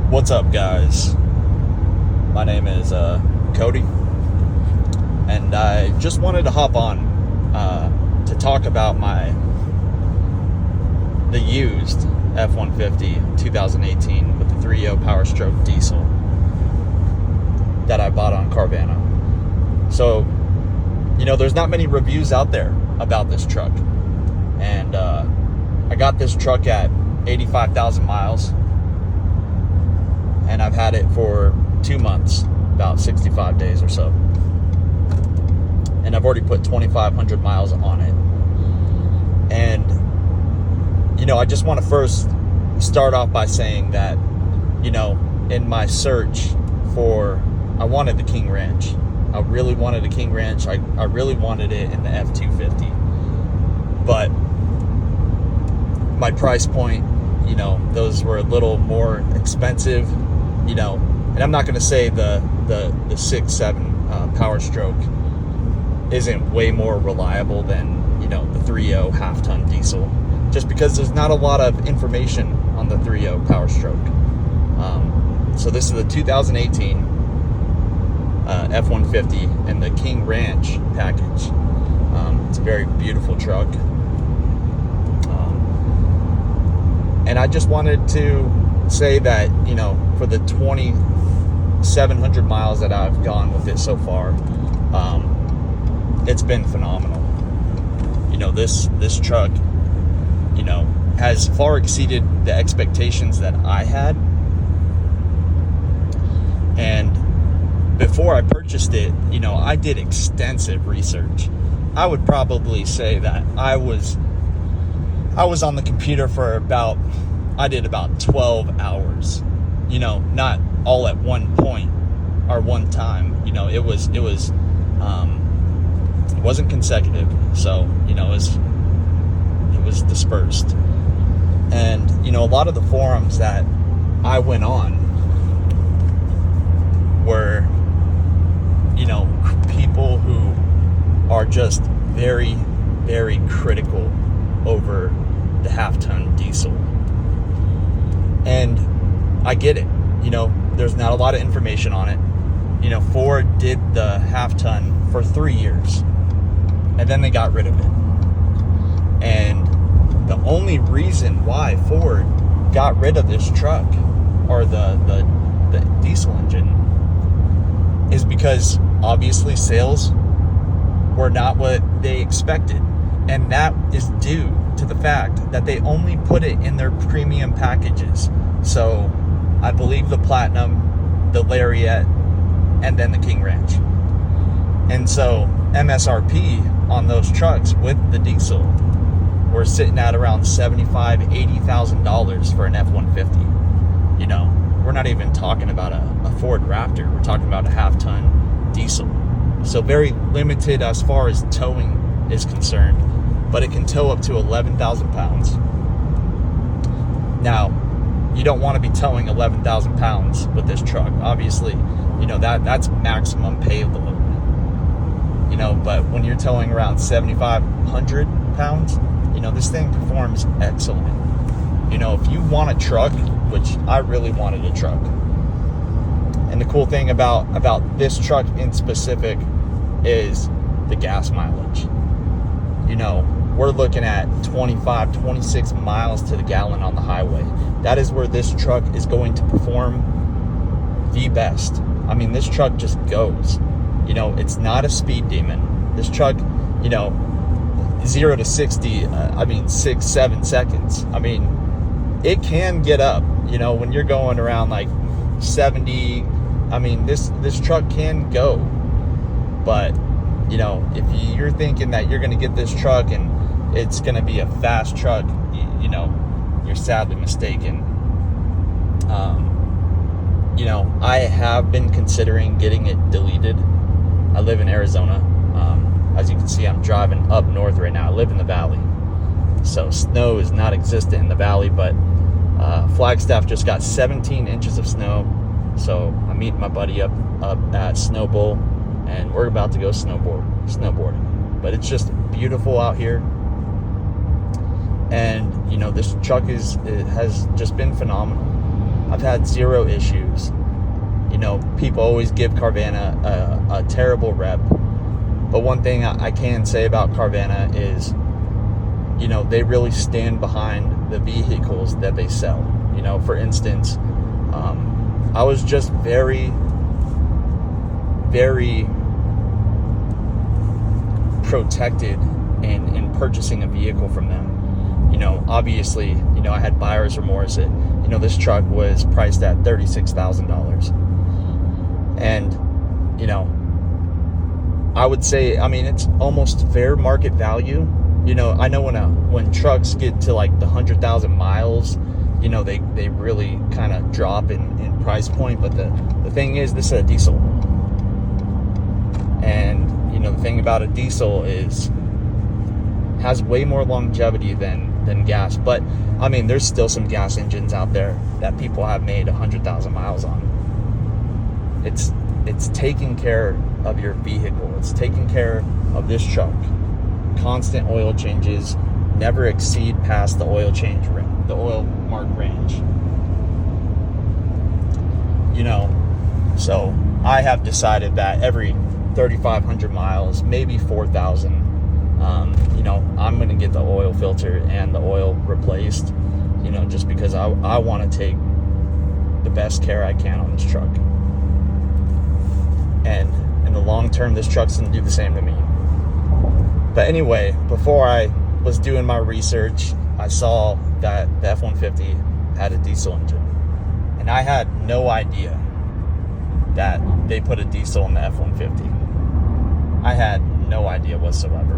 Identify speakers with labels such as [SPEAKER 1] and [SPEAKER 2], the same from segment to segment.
[SPEAKER 1] What's up, guys? My name is Cody, and I just wanted to hop on to talk about the used F150 2018 with the 3.0 Powerstroke diesel that I bought on Carvana. So, there's not many reviews out there about this truck, and I got this truck at 85,000 miles, and I've had it for 2 months, about 65 days or so, and I've already put 2,500 miles on it. And I just want to first start off by saying that in my search I wanted the King Ranch. I really wanted a King Ranch. I really wanted it in the F250, but my price point, those were a little more expensive, and I'm not going to say the 6.7 Powerstroke isn't way more reliable than, the 3.0 half-ton diesel, just because there's not a lot of information on the 3.0 Powerstroke. So this is the 2018 F150 and the King Ranch package. It's a very beautiful truck. And I just wanted to say that, for the 2,700 miles that I've gone with it so far, it's been phenomenal. This truck, has far exceeded the expectations that I had. And before I purchased it, I did extensive research. I would probably say that I was on the computer for I did about 12 hours, not all at one point or one time. It wasn't consecutive. So, it was dispersed. And, a lot of the forums that I went on were, people who are just very, very critical over the half-ton diesel. And I get it. There's not a lot of information on it. Ford did the half-ton for 3 years, and then they got rid of it. And the only reason why Ford got rid of this truck, or the diesel engine, is because obviously sales were not what they expected. And that is due to the fact that they only put it in their premium packages. So I believe the Platinum, the Lariat, and then the King Ranch. And so MSRP on those trucks with the diesel were sitting at around $75,000, $80,000 for an F150. We're not even talking about a Ford Raptor. We're talking about a half-ton diesel. So very limited as far as towing is concerned, but it can tow up to 11,000 pounds. Now, you don't want to be towing 11,000 pounds with this truck. Obviously, that's maximum payload. But when you're towing around 7,500 pounds, this thing performs excellent. If you want a truck, which I really wanted a truck, and the cool thing about this truck in specific is the gas mileage. We're looking at 25, 26 miles to the gallon on the highway. That is where this truck is going to perform the best. I mean, this truck just goes. It's not a speed demon. This truck, 0 to 60, 6-7 seconds. It can get up, when you're going around like 70. This truck can go. But, if you're thinking that you're going to get this truck and it's going to be a fast truck, you're sadly mistaken. I have been considering getting it deleted. I live in Arizona. As you can see, I'm driving up north right now. I live in the valley, so snow is not existent in the valley, but Flagstaff just got 17 inches of snow. So I'm meeting my buddy up at Snow Bowl, and we're about to go snowboarding. But it's just beautiful out here. And this truck has just been phenomenal. I've had zero issues. You know, people always give Carvana a terrible rep. But one thing I can say about Carvana is, you know, they really stand behind the vehicles that they sell. You know, for instance, I was just very, very protected in purchasing a vehicle from them. You know, obviously, you know, I had buyer's remorse. You know, this truck was priced at $36,000. And, you know, I would say, I mean, it's almost fair market value. You know, I know when trucks get to like the 100,000 miles, you know, they really kind of drop in price point. But the thing is, this is a diesel. And, you know, the thing about a diesel is has way more longevity than gas. But, I mean, there's still some gas engines out there that people have made 100,000 miles on. It's taking care of your vehicle. It's taking care of this truck. Constant oil changes, never exceed past the oil mark range. You know, so I have decided that every 3,500 miles, maybe 4,000, you know, I'm going to get the oil filter and the oil replaced, you know, just because I want to take the best care I can on this truck. And in the long term, this truck's going to do the same to me. But anyway, before I was doing my research, I saw that the F-150 had a diesel engine. And I had no idea that they put a diesel in the F-150. I had no idea whatsoever.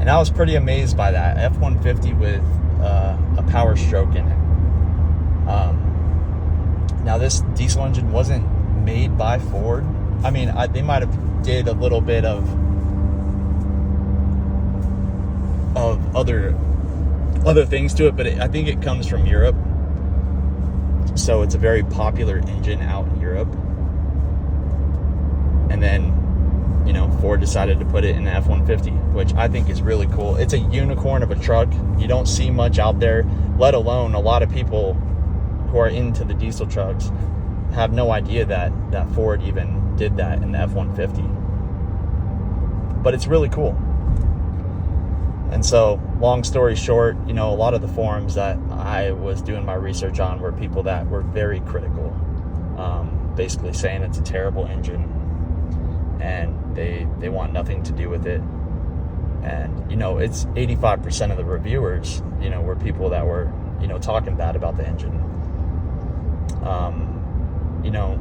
[SPEAKER 1] And I was pretty amazed by that. F-150 with a Powerstroke in it. Now, this diesel engine wasn't made by Ford. I mean, they might have did a little bit of other things to it, but I think it comes from Europe. So it's a very popular engine out in Europe. And then, you know, Ford decided to put it in the F-150, which I think is really cool. It's a unicorn of a truck. You don't see much out there, let alone a lot of people who are into the diesel trucks have no idea that Ford even did that in the F-150. But it's really cool. And so, long story short, you know, a lot of the forums that I was doing my research on were people that were very critical, basically saying it's a terrible engine and they want nothing to do with it. And, you know, it's 85% of the reviewers, you know, were people that were, you know, talking bad about the engine. You know,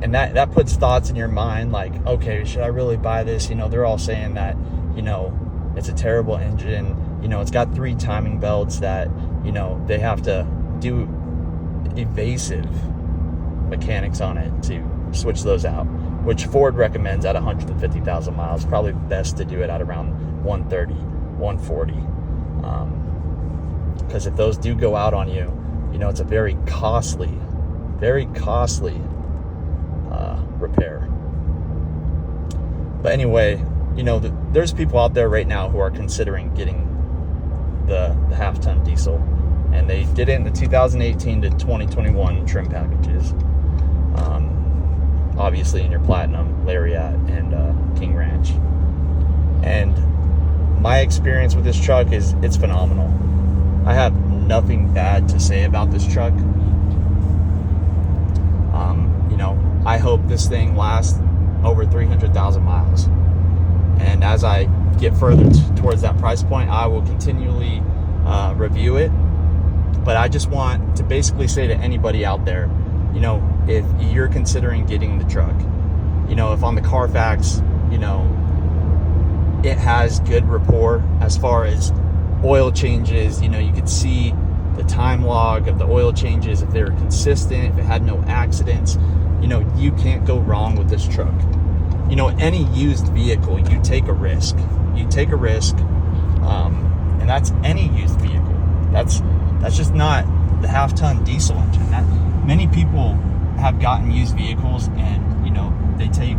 [SPEAKER 1] and that puts thoughts in your mind like, okay, should I really buy this? You know, they're all saying that, you know, it's a terrible engine. You know, it's got 3 timing belts that, you know, they have to do evasive mechanics on it to switch those out, which Ford recommends at 150,000 miles. Probably best to do it at around 130, 140. Because if those do go out on you, you know, it's a very costly repair. But anyway, you know, there's people out there right now who are considering getting the half-ton diesel, and they did it in the 2018 to 2021 trim packages. Obviously in your Platinum, Lariat, and King Ranch. And my experience with this truck is it's phenomenal. I have nothing bad to say about this truck. You know, I hope this thing lasts over 300,000 miles. And as I get further towards that price point, I will continually review it. But I just want to basically say to anybody out there, you know, if you're considering getting the truck, you know, if on the Carfax, you know, it has good rapport as far as oil changes, you know, you could see the time log of the oil changes, if they were consistent, if it had no accidents, you know, you can't go wrong with this truck. You know, any used vehicle, you take a risk. You take a risk, and that's any used vehicle. That's just not the half-ton diesel engine. Many people have gotten used vehicles, and you know, they take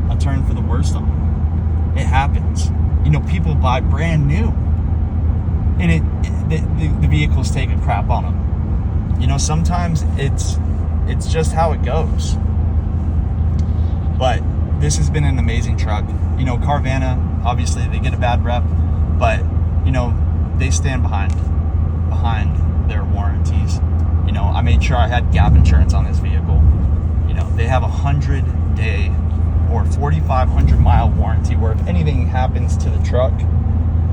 [SPEAKER 1] a turn for the worst on them. It happens. You know, people buy brand new, and the vehicles take a crap on them. you know, sometimes it's just how it goes. But this has been an amazing truck. You know, Carvana, obviously they get a bad rep, but you know, they stand behind their warranties. You know, I made sure I had gap insurance on this vehicle. You know, they have a 100-day or 4,500 mile warranty where if anything happens to the truck,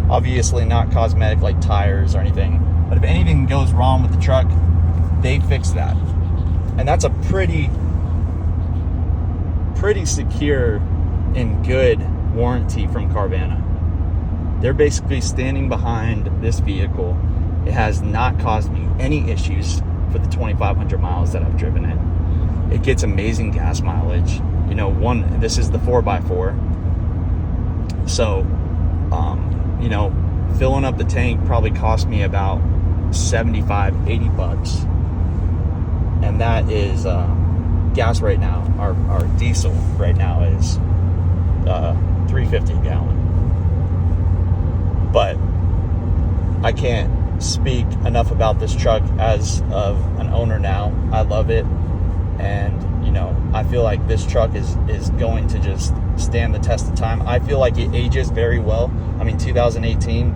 [SPEAKER 1] obviously not cosmetic like tires or anything, but if anything goes wrong with the truck, they fix that. And that's a pretty secure and good warranty from Carvana. They're basically standing behind this vehicle. It has not caused me any issues for the 2,500 miles that I've driven it. It gets amazing gas mileage. You know, this is the 4x4. So, you know, filling up the tank probably cost me about 75, 80 bucks. And that is gas right now. Our diesel right now is $3.50 a gallon. But I can't speak enough about this truck as of an owner now. I love it, and you know, I feel like this truck is going to just stand the test of time. I feel like it ages very well. I mean, 2018,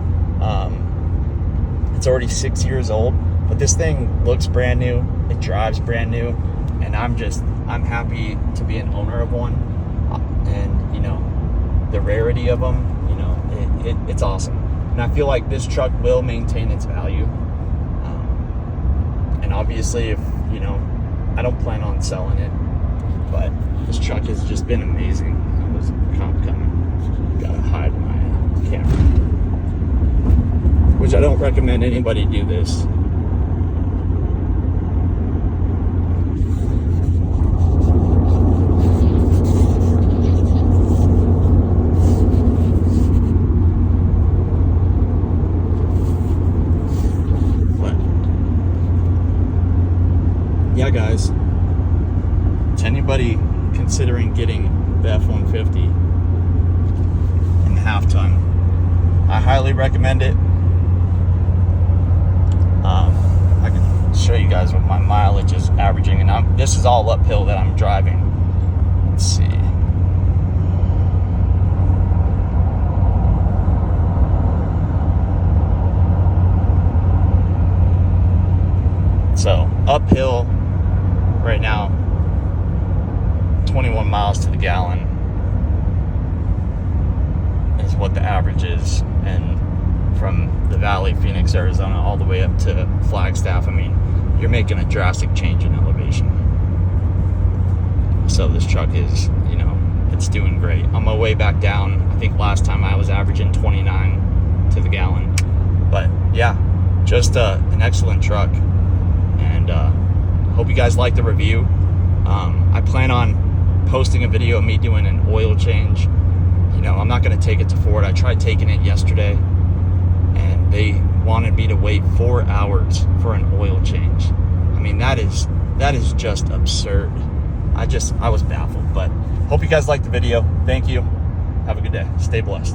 [SPEAKER 1] it's already 6 years old, but this thing looks brand new, it drives brand new, and I'm happy to be an owner of one. And you know, the rarity of them, you know, it's awesome. And I feel like this truck will maintain its value. And obviously, if, you know, I don't plan on selling it, but this truck has just been amazing. I was coming. Gotta hide my camera. Which I don't recommend anybody do this. Yeah, guys, to anybody considering getting the F150 in the half-ton, I highly recommend it. I can show you guys what my mileage is averaging, and this is all uphill that I'm driving. Let's see. So uphill right now, 21 miles to the gallon is what the average is. And from the Valley, Phoenix, Arizona, all the way up to Flagstaff, I mean, you're making a drastic change in elevation. So this truck is, you know, it's doing great. On my way back down, I think last time I was averaging 29 to the gallon. But yeah, just an excellent truck. And hope you guys like the review. I plan on posting a video of me doing an oil change. You know, I'm not going to take it to Ford. I tried taking it yesterday, and they wanted me to wait 4 hours for an oil change. I mean, that is just absurd. I was baffled. But hope you guys liked the video. Thank you. Have a good day. Stay blessed.